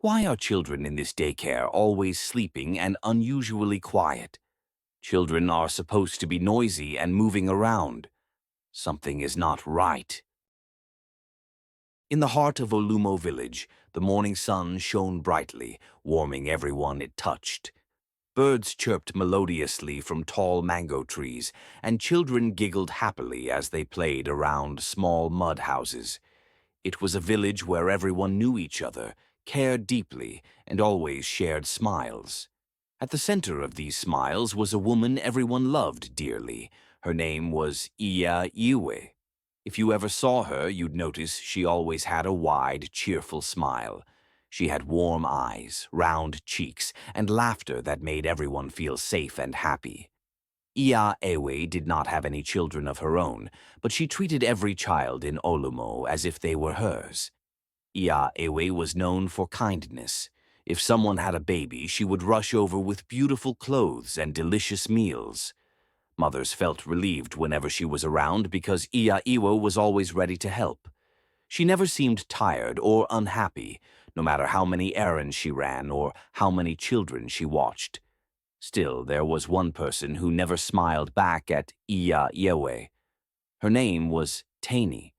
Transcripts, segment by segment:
Why are children in this daycare always sleeping and unusually quiet? Children are supposed to be noisy and moving around. Something is not right. In the heart of Olumo Village, the morning sun shone brightly, warming everyone it touched. Birds chirped melodiously from tall mango trees, and children giggled happily as they played around small mud houses. It was a village where everyone knew each other, cared deeply, and always shared smiles. At the center of these smiles was a woman everyone loved dearly. Her name was Iya Ewe. If you ever saw her, you'd notice she always had a wide, cheerful smile. She had warm eyes, round cheeks, and laughter that made everyone feel safe and happy. Iya Ewe did not have any children of her own, but she treated every child in Olumo as if they were hers. Iya Ewe was known for kindness. If someone had a baby, she would rush over with beautiful clothes and delicious meals. Mothers felt relieved whenever she was around because Iya Ewe was always ready to help. She never seemed tired or unhappy, no matter how many errands she ran or how many children she watched. Still, there was one person who never smiled back at Iya Ewe. Her name was Teni.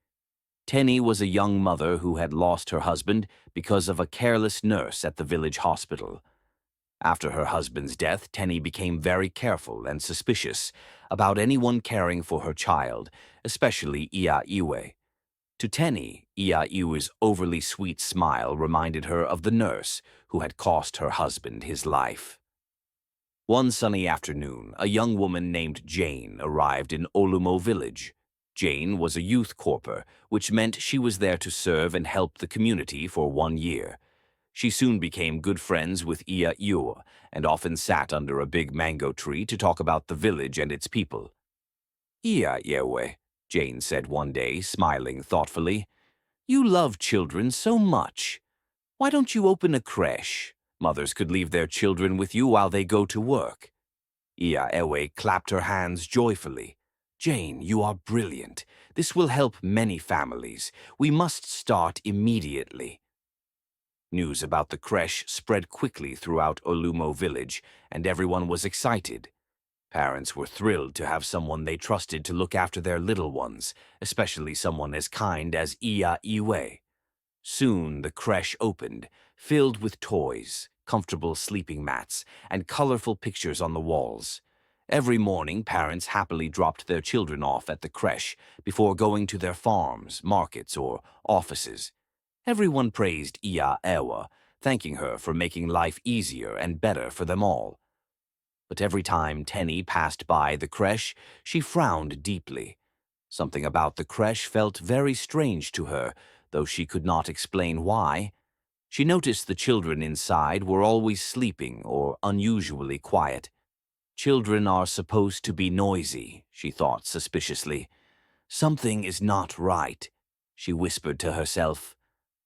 Tenny was a young mother who had lost her husband because of a careless nurse at the village hospital. After her husband's death, Tenny became very careful and suspicious about anyone caring for her child, especially Iya Ewe. To Tenny, Iya Ewe's overly sweet smile reminded her of the nurse who had cost her husband his life. One sunny afternoon, a young woman named Jane arrived in Olumo Village. Jane was a youth corper, which meant she was there to serve and help the community for 1 year. She soon became good friends with Iya Ewe and often sat under a big mango tree to talk about the village and its people. "Iya Ewe," Jane said one day, smiling thoughtfully, "you love children so much. Why don't you open a creche? Mothers could leave their children with you while they go to work." Iya Ewe clapped her hands joyfully. "Jane, you are brilliant. This will help many families. We must start immediately." News about the creche spread quickly throughout Olumo Village, and everyone was excited. Parents were thrilled to have someone they trusted to look after their little ones, especially someone as kind as Iya Ewe. Soon the creche opened, filled with toys, comfortable sleeping mats, and colorful pictures on the walls. Every morning, parents happily dropped their children off at the creche before going to their farms, markets, or offices. Everyone praised Iya Ewe, thanking her for making life easier and better for them all. But every time Tenny passed by the creche, she frowned deeply. Something about the creche felt very strange to her, though she could not explain why. She noticed the children inside were always sleeping or unusually quiet. Children are supposed to be noisy, she thought suspiciously. Something is not right, she whispered to herself.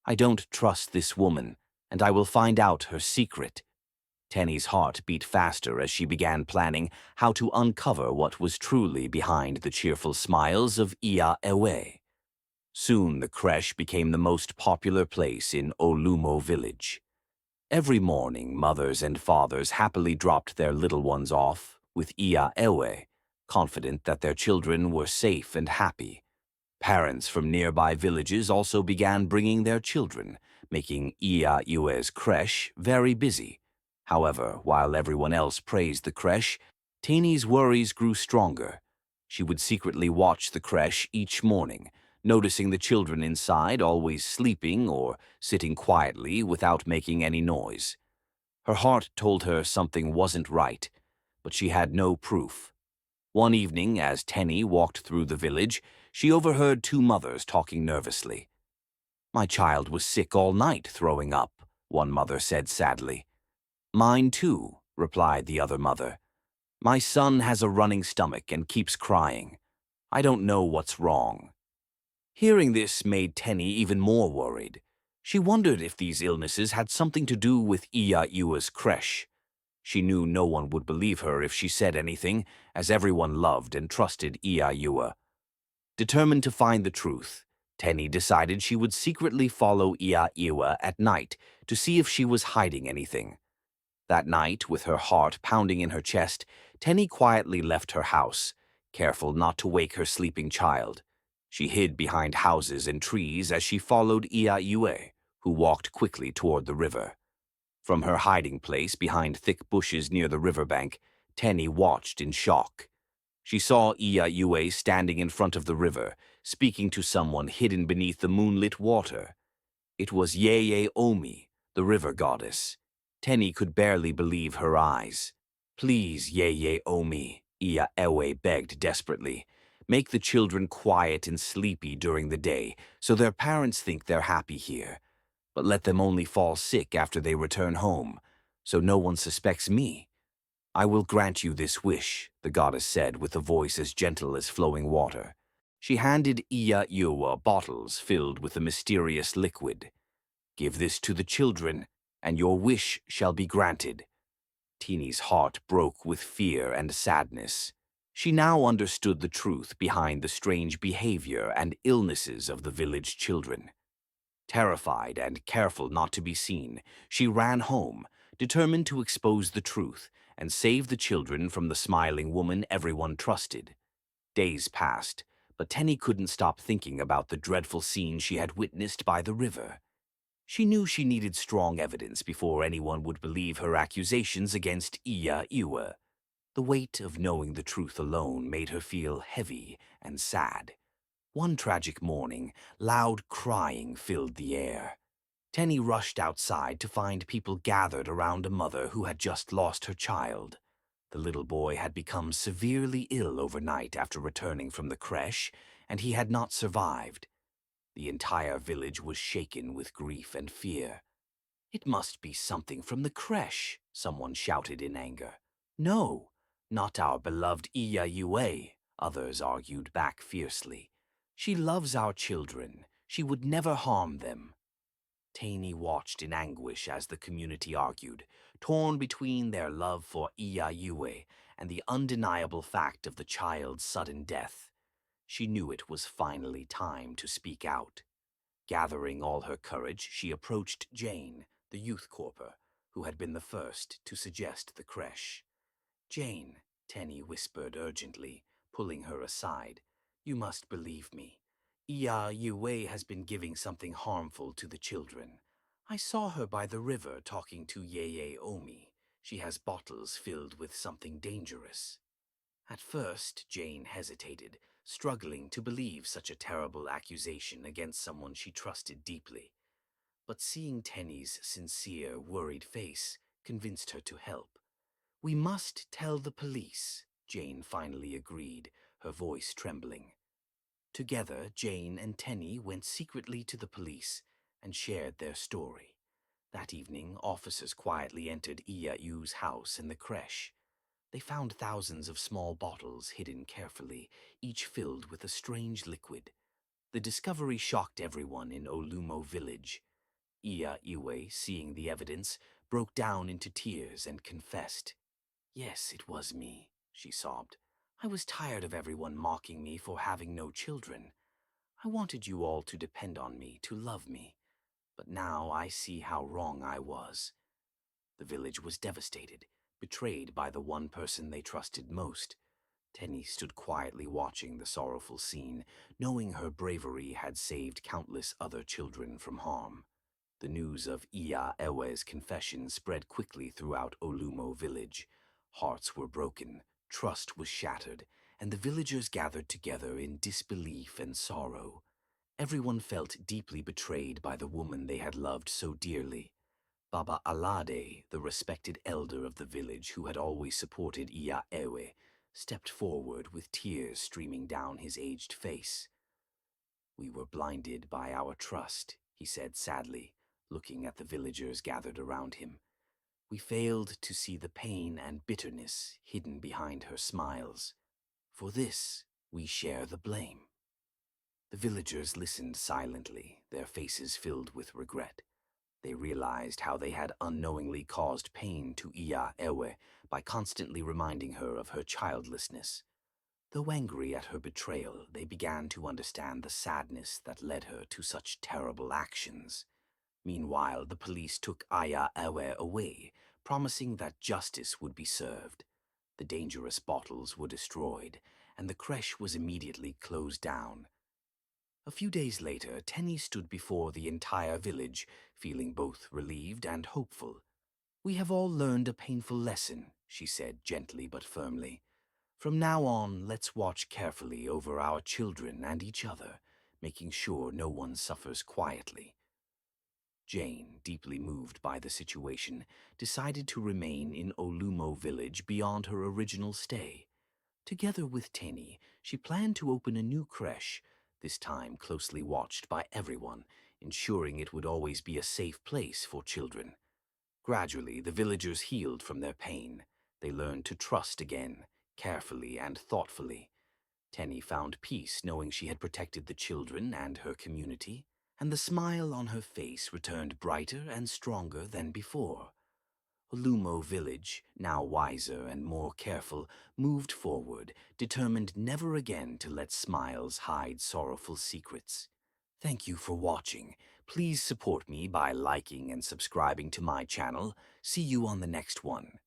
I don't trust this woman, and I will find out her secret. Tenny's heart beat faster as she began planning how to uncover what was truly behind the cheerful smiles of Iya Ewe. Soon the creche became the most popular place in Olumo Village. Every morning, mothers and fathers happily dropped their little ones off with Iya Ewe, confident that their children were safe and happy. Parents from nearby villages also began bringing their children, making Iya Ewe's creche very busy. However, while everyone else praised the creche, Teni's worries grew stronger. She would secretly watch the creche each morning, noticing the children inside always sleeping or sitting quietly without making any noise. Her heart told her something wasn't right, but she had no proof. One evening, as Tenny walked through the village, she overheard two mothers talking nervously. "My child was sick all night, throwing up," one mother said sadly. "Mine too," replied the other mother. "My son has a running stomach and keeps crying. I don't know what's wrong." Hearing this made Tenny even more worried. She wondered if these illnesses had something to do with Iya Ewe's creche. She knew no one would believe her if she said anything, as everyone loved and trusted Iya Ewe. Determined to find the truth, Tenny decided she would secretly follow Iya Ewe at night to see if she was hiding anything. That night, with her heart pounding in her chest, Tenny quietly left her house, careful not to wake her sleeping child. She hid behind houses and trees as she followed Iya Ewe, who walked quickly toward the river. From her hiding place behind thick bushes near the riverbank, Tenny watched in shock. She saw Iya Ewe standing in front of the river, speaking to someone hidden beneath the moonlit water. It was Iya Ewe, the river goddess. Tenny could barely believe her eyes. "Please, Iya Ewe," Iya Ewe begged desperately. "Make the children quiet and sleepy during the day so their parents think they're happy here. But let them only fall sick after they return home, so no one suspects me." "I will grant you this wish," the goddess said with a voice as gentle as flowing water. She handed Iya Ewe bottles filled with a mysterious liquid. "Give this to the children, and your wish shall be granted." Teeny's heart broke with fear and sadness. She now understood the truth behind the strange behavior and illnesses of the village children. Terrified and careful not to be seen, she ran home, determined to expose the truth and save the children from the smiling woman everyone trusted. Days passed, but Tenny couldn't stop thinking about the dreadful scene she had witnessed by the river. She knew she needed strong evidence before anyone would believe her accusations against Iya Ewe. The weight of knowing the truth alone made her feel heavy and sad. One tragic morning, loud crying filled the air. Tenny rushed outside to find people gathered around a mother who had just lost her child. The little boy had become severely ill overnight after returning from the creche, and he had not survived. The entire village was shaken with grief and fear. "It must be something from the creche," someone shouted in anger. "No, not our beloved Iya Ewe," others argued back fiercely. "She loves our children. She would never harm them." Teni watched in anguish as the community argued, torn between their love for Iya Ewe and the undeniable fact of the child's sudden death. She knew it was finally time to speak out. Gathering all her courage, she approached Jane, the youth corper, who had been the first to suggest the creche. "Jane," Tenny whispered urgently, pulling her aside, "you must believe me. Iya Ewe has been giving something harmful to the children. I saw her by the river talking to Iya Ewe. She has bottles filled with something dangerous." At first, Jane hesitated, struggling to believe such a terrible accusation against someone she trusted deeply. But seeing Tenny's sincere, worried face convinced her to help. "We must tell the police," Jane finally agreed, her voice trembling. Together, Jane and Tenny went secretly to the police and shared their story. That evening, officers quietly entered Iya Ewe's house in the creche. They found thousands of small bottles hidden carefully, each filled with a strange liquid. The discovery shocked everyone in Olumo Village. Iya Ewe, seeing the evidence, broke down into tears and confessed. "Yes, it was me," she sobbed. "I was tired of everyone mocking me for having no children. I wanted you all to depend on me, to love me. But now I see how wrong I was." The village was devastated, betrayed by the one person they trusted most. Tenny stood quietly watching the sorrowful scene, knowing her bravery had saved countless other children from harm. The news of Iya Ewe's confession spread quickly throughout Olumo Village. Hearts were broken, trust was shattered, and the villagers gathered together in disbelief and sorrow. Everyone felt deeply betrayed by the woman they had loved so dearly. Baba Alade, the respected elder of the village who had always supported Iya Ewe, stepped forward with tears streaming down his aged face. "We were blinded by our trust," he said sadly, looking at the villagers gathered around him. "We failed to see the pain and bitterness hidden behind her smiles. For this, we share the blame." The villagers listened silently, their faces filled with regret. They realized how they had unknowingly caused pain to Iya Ewe by constantly reminding her of her childlessness. Though angry at her betrayal, they began to understand the sadness that led her to such terrible actions. Meanwhile, the police took Iya Ewe away, promising that justice would be served. The dangerous bottles were destroyed, and the creche was immediately closed down. A few days later, Tenny stood before the entire village, feeling both relieved and hopeful. "We have all learned a painful lesson," she said gently but firmly. "From now on, let's watch carefully over our children and each other, making sure no one suffers quietly." Jane, deeply moved by the situation, decided to remain in Olumo Village beyond her original stay. Together with Teni, she planned to open a new creche, this time closely watched by everyone, ensuring it would always be a safe place for children. Gradually, the villagers healed from their pain. They learned to trust again, carefully and thoughtfully. Tenny found peace knowing she had protected the children and her community, and the smile on her face returned brighter and stronger than before. Olumo Village, now wiser and more careful, moved forward, determined never again to let smiles hide sorrowful secrets. Thank you for watching. Please support me by liking and subscribing to my channel. See you on the next one.